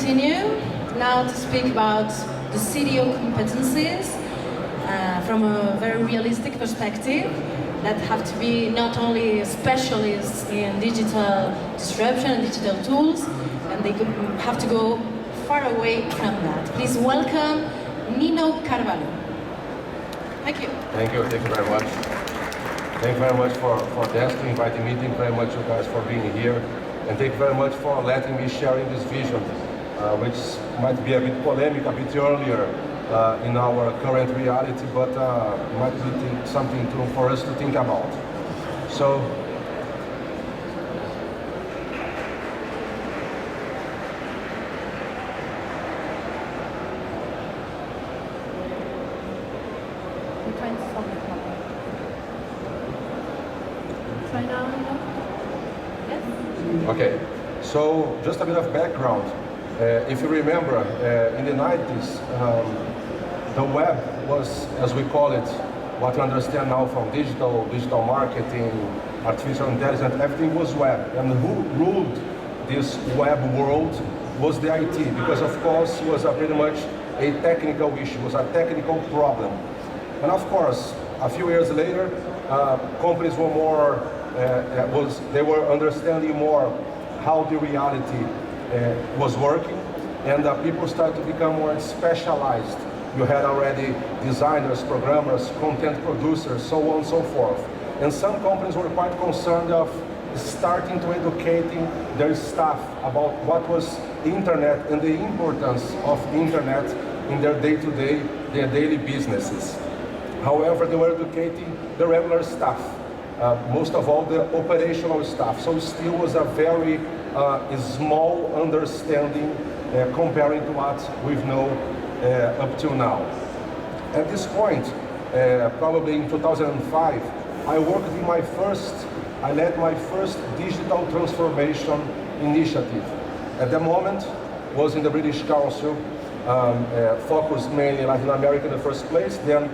continue now to speak about the CDO competencies from a very realistic perspective that have to be not only specialists in digital disruption and digital tools, and they have to go far away from that. Please welcome Nino Carvalho. Thank you. Thank you very much. Thank you very much for that, inviting me. Thank you very much, you guys, for being here. And thank you very much for letting me sharing this vision, which might be a bit polemic, a bit earlier in our current reality, but might be something for us to think about. So, okay, so just a bit of background. If you remember, in the 90s, the web was, as we call it, what we understand now from digital marketing, artificial intelligence, everything was web. And who ruled this web world was the IT, because of course it was pretty much a technical issue, it was a technical problem. And of course, a few years later, companies were more, they were understanding more how the reality was working, and people started to become more specialized. You had already designers, programmers, content producers, so on and so forth. And some companies were quite concerned of starting to educating their staff about what was the internet and the importance of the internet in their day-to-day, their daily businesses. However, they were educating the regular staff, most of all the operational staff. So it still was a very small understanding comparing to what we've known up till now. At this point, probably in 2005, I led my first digital transformation initiative. At the moment, was in the British Council, focused mainly in Latin America in the first place. Then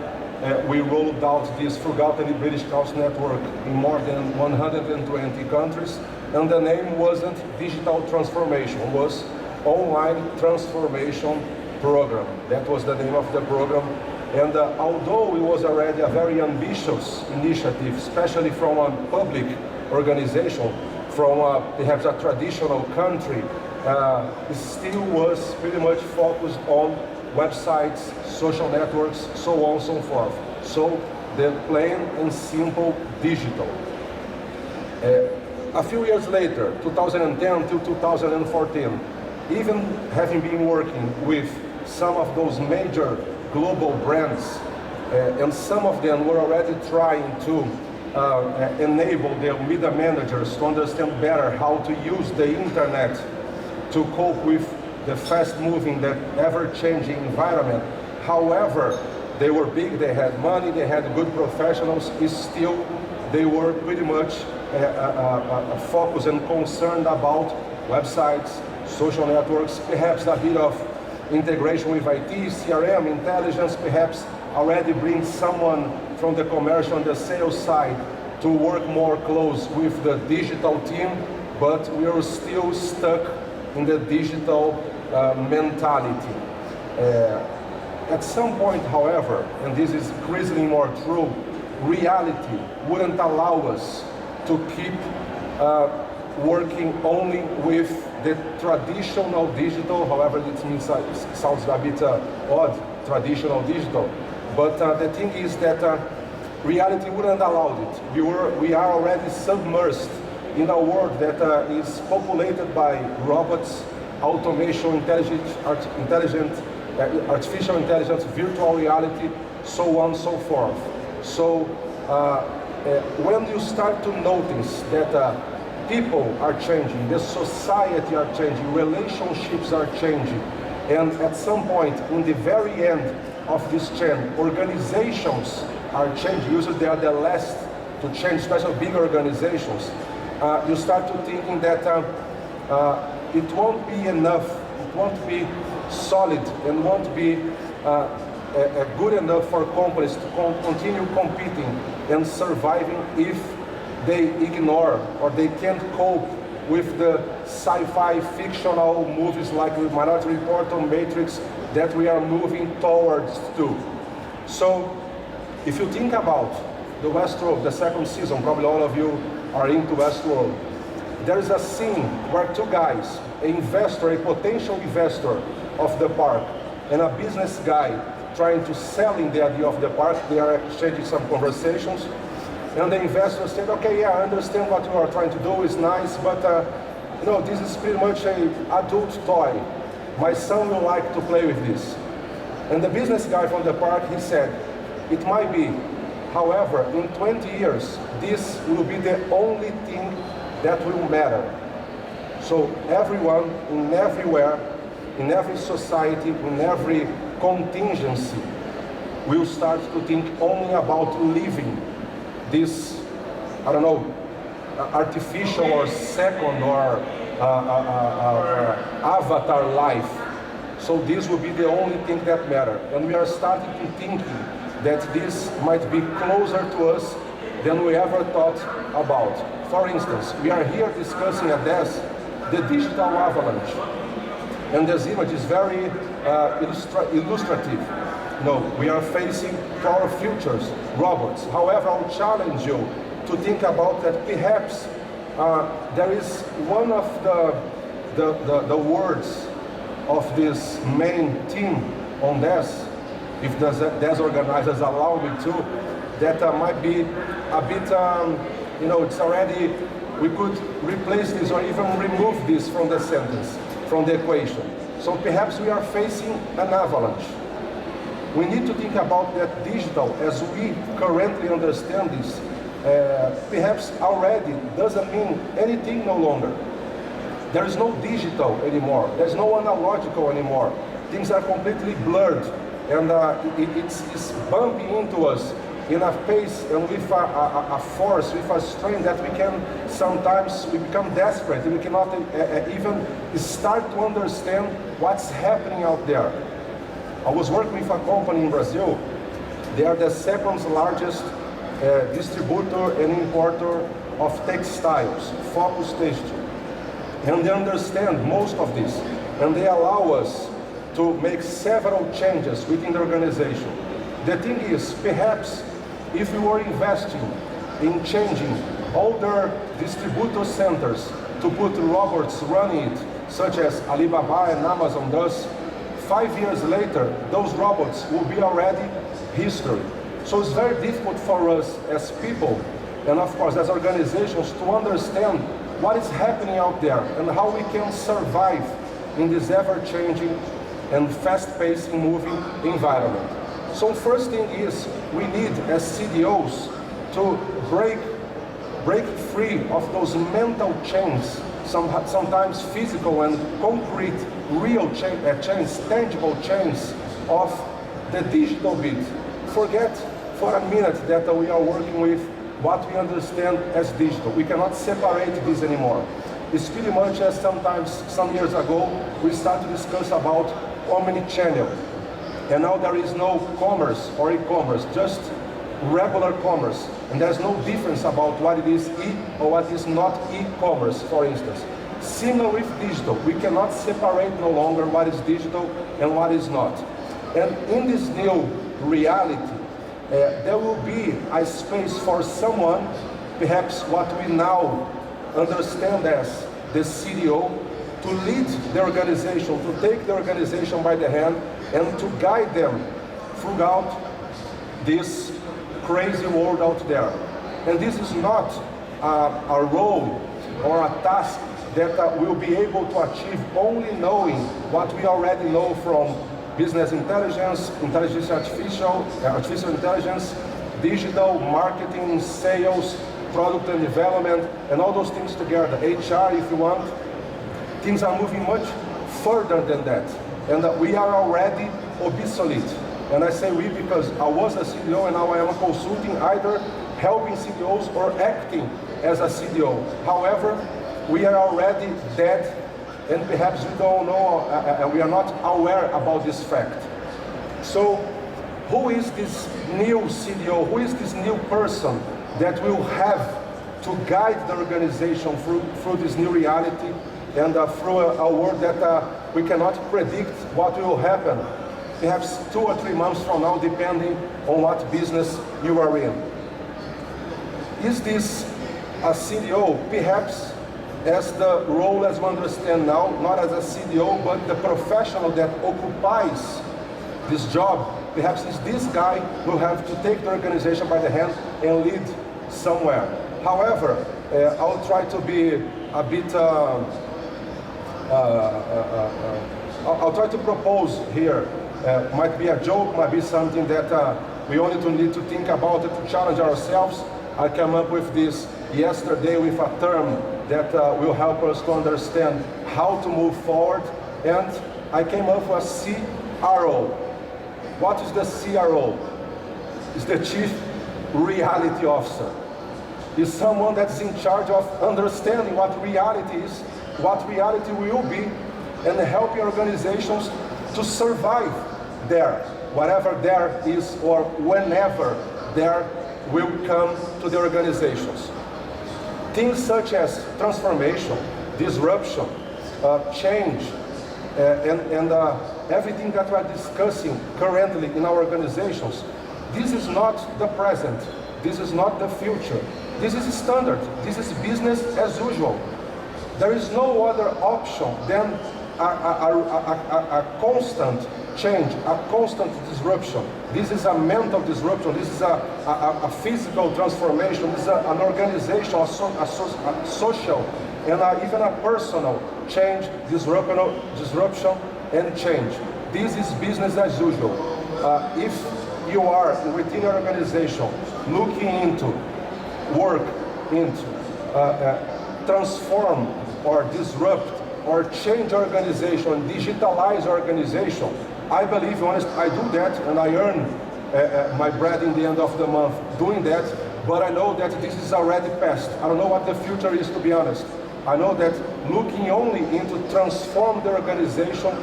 we rolled out this throughout the British Council network in more than 120 countries. And the name wasn't digital transformation, it was online transformation program. That was the name of the program. And although it was already a very ambitious initiative, especially from a public organization, from perhaps a traditional country, it still was pretty much focused on websites, social networks, so on and so forth. So the plain and simple digital. A few years later, 2010 to 2014, even having been working with some of those major global brands, and some of them were already trying to enable their media managers to understand better how to use the internet to cope with the fast-moving, that ever-changing environment. However, they were big, they had money, they had good professionals, still they were pretty much focused and concerned about websites, social networks, perhaps a bit of integration with IT, CRM, intelligence, perhaps already bring someone from the commercial and the sales side to work more close with the digital team, but we are still stuck in the digital mentality. At some point, however, and this is increasingly more true, reality wouldn't allow us to keep working only with the traditional digital, however it sounds a bit odd, traditional digital. But the thing is that reality wouldn't allow it. We are already submersed in a world that is populated by robots, automation, artificial intelligence, virtual reality, so on and so forth. So when you start to notice that people are changing, the society are changing, relationships are changing, and at some point, in the very end of this chain, organizations are changing. Usually they are the last to change, especially big organizations. You start to thinking that it won't be enough, it won't be solid, and won't be good enough for companies to continue competing and surviving if they ignore or they can't cope with the sci-fi fictional movies like Minority Report or Matrix that we are moving towards to. So, if you think about the Westworld, the second season, probably all of you are into Westworld, there is a scene where two guys, an investor, a potential investor of the park, and a business guy trying to selling the idea of the park, they are exchanging some conversations, and the investor said, okay, yeah, I understand what you are trying to do, is nice, but you know, this is pretty much an adult toy. My son will like to play with this. And the business guy from the park, he said, it might be, however, in 20 years, this will be the only thing that will matter. So everyone, in everywhere, in every society, in every contingency, will start to think only about living this, I don't know, artificial or second or avatar life. So this will be the only thing that matters. And we are starting to think that this might be closer to us than we ever thought about. For instance, we are here discussing at DES the digital avalanche. And this image is very illustrative. No, we are facing to our futures, robots. However, I'll challenge you to think about that perhaps there is one of the words of this main team on DES, if the DES organizers allow me to, that might be a bit, you know, it's already, we could replace this or even remove this from the sentence, from the equation. So perhaps we are facing an avalanche. We need to think about that digital as we currently understand this. Perhaps already doesn't mean anything no longer. There is no digital anymore. There's no analogical anymore. Things are completely blurred, and it's bumping into us in a pace and with a force, with a strain that we can sometimes, we become desperate. We cannot even start to understand what's happening out there. I was working with a company in Brazil. They are the second largest distributor and importer of textiles, focus textile. And they understand most of this. And they allow us to make several changes within the organization. The thing is, perhaps, if we were investing in changing all their distributor centers to put robots running it, such as Alibaba and Amazon does, 5 years later, those robots will be already history. So it's very difficult for us as people, and of course as organizations, to understand what is happening out there and how we can survive in this ever-changing and fast-paced moving environment. So first thing is, we need as CDOs to break free of those mental chains, sometimes physical and concrete, real chains, tangible chains of the digital bit. Forget for a minute that we are working with what we understand as digital. We cannot separate this anymore. It's pretty much as sometimes, some years ago, we started to discuss about omni-channel. And now there is no commerce or e-commerce, just regular commerce. And there's no difference about what it is or what is not e-commerce, for instance. Similar with digital, we cannot separate no longer what is digital and what is not. And in this new reality, there will be a space for someone, perhaps what we now understand as the CDO, to lead the organization, to take the organization by the hand and to guide them throughout this crazy world out there. And this is not a role or a task that we'll be able to achieve only knowing what we already know from business intelligence, artificial intelligence, digital, marketing, sales, product and development, and all those things together, HR if you want. Things are moving much further than that. And we are already obsolete. And I say we because I was a CDO and now I am consulting, either helping CDOs or acting as a CDO. However, we are already dead, and perhaps we don't know, and we are not aware about this fact. So, who is this new CDO? Who is this new person that will have to guide the organization through this new reality and through a world that we cannot predict what will happen, perhaps 2 or 3 months from now, depending on what business you are in. Is this a CDO? Perhaps as the role as we understand now, not as a CDO, but the professional that occupies this job, perhaps it's this guy who will have to take the organization by the hand and lead somewhere. However, I'll try to be a bit, I'll try to propose here, might be a joke, might be something that we only need to think about it, to challenge ourselves. I came up with this yesterday with a term that will help us to understand how to move forward, and I came up with a CRO. What is the CRO? It's the Chief Reality Officer. It's someone that's in charge of understanding what reality is, what reality will be, and helping organizations to survive there, whatever there is or whenever there will come to the organizations. Things such as transformation, disruption, change, and everything that we are discussing currently in our organizations, this is not the present, this is not the future, this is standard, this is business as usual. There is no other option than a constant change, a constant disruption. This is a mental disruption, this is a physical transformation, this is an organizational, a social, and even a personal change, disruption and change. This is business as usual. If you are within your organization looking into, work into, transform or disrupt or change organization, digitalize organization, I believe, honest, I do that and I earn my bread in the end of the month doing that, but I know that this is already past. I don't know what the future is, to be honest. I know that looking only into transform the organization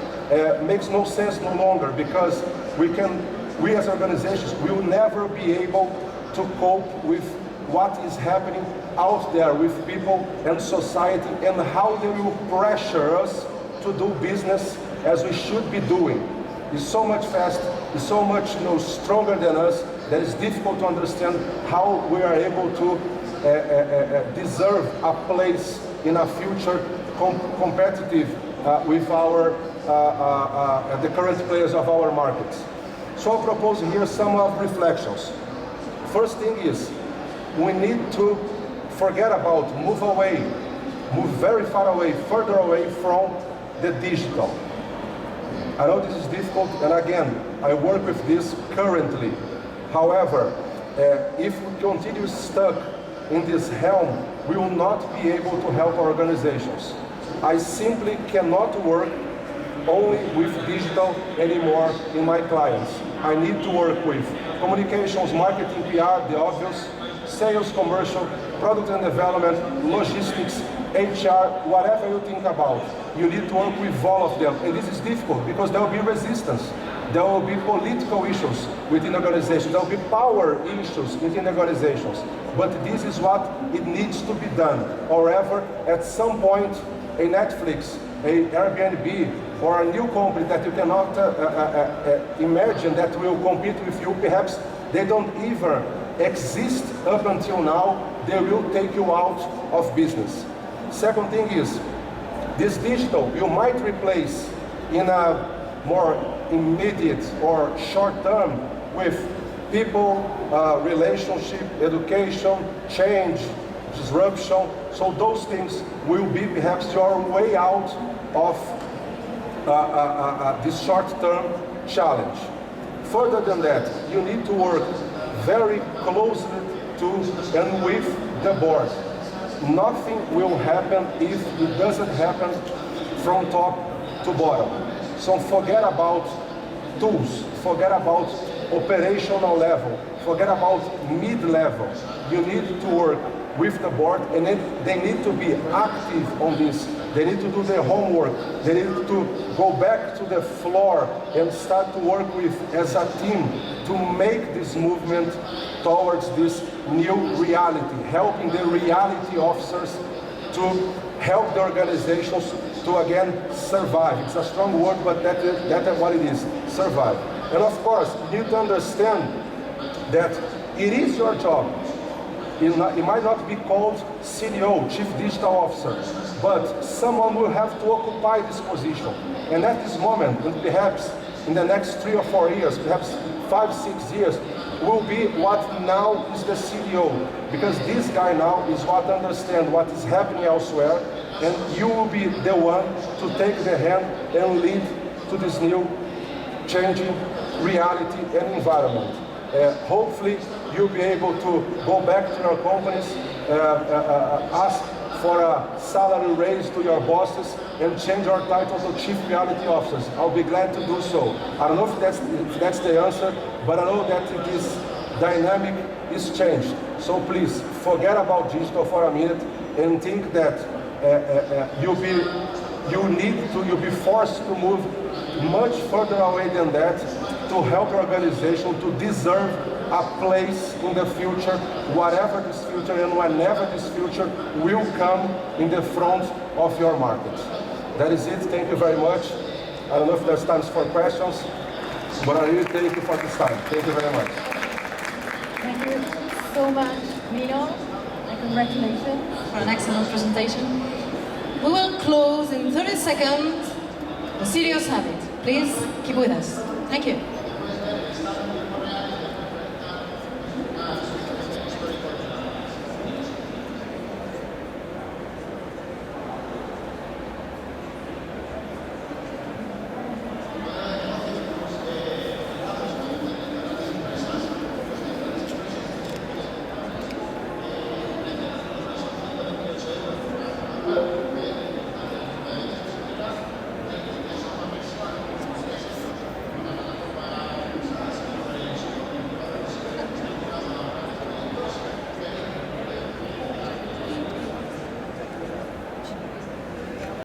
makes no sense no longer, because we as organizations will never be able to cope with what is happening out there with people and society, and how they will pressure us to do business as we should be doing. It's so much fast, it's so much stronger than us, that it's difficult to understand how we are able to deserve a place in a future competitive with our the current players of our markets. So I'll propose here some of reflections. First thing is, we need to forget about, move very far away, further away from the digital. I know this is difficult, and again, I work with this currently. However, if we continue stuck in this helm, we will not be able to help our organizations. I simply cannot work only with digital anymore in my clients. I need to work with communications, marketing, PR, the obvious, sales, commercial, product and development, logistics, HR, whatever you think about. You need to work with all of them. And this is difficult because there will be resistance. There will be political issues within organizations. There will be power issues within organizations. But this is what it needs to be done. However, at some point, a Netflix, a Airbnb, or a new company that you cannot imagine that will compete with you, perhaps they don't even exist up until now, they will take you out of business. Second thing is, this digital you might replace in a more immediate or short term with people, relationship, education, change, disruption. So those things will be perhaps your way out of this short-term challenge. Further than that, you need to work very closely to and with the board. Nothing will happen if it doesn't happen from top to bottom. So forget about tools, forget about operational level, forget about mid-level. You need to work with the board, and they need to be active on this. They need to do their homework. They need to go back to the floor and start to work with as a team to make this movement towards this new reality, helping the reality officers to help the organizations to again survive. It's a strong word, but that's what it is, survive. And of course, you need to understand that it is your job. It might not be called CDO, Chief Digital Officer, but someone will have to occupy this position. And at this moment, and perhaps in the next 3 or 4 years, perhaps 5, 6 years, will be what now is the CDO. Because this guy now is what understands what is happening elsewhere, and you will be the one to take the hand and lead to this new changing reality and environment. Hopefully, you'll be able to go back to your companies, ask for a salary raise to your bosses, and change your title to Chief Reality Officers. I'll be glad to do so. I don't know if that's the answer, but I know that this dynamic is changed. So please, forget about digital for a minute and think that you'll be forced to move much further away than that to help your organization to deserve a place in the future, whatever this future and whenever this future will come in the front of your market. That is it. Thank you very much. I don't know if there's time for questions, but I really thank you for this time. Thank you very much. Thank you so much, Nino, and congratulations for an excellent presentation. We will close in 30 seconds the CDO Summit. Please keep with us. Thank you.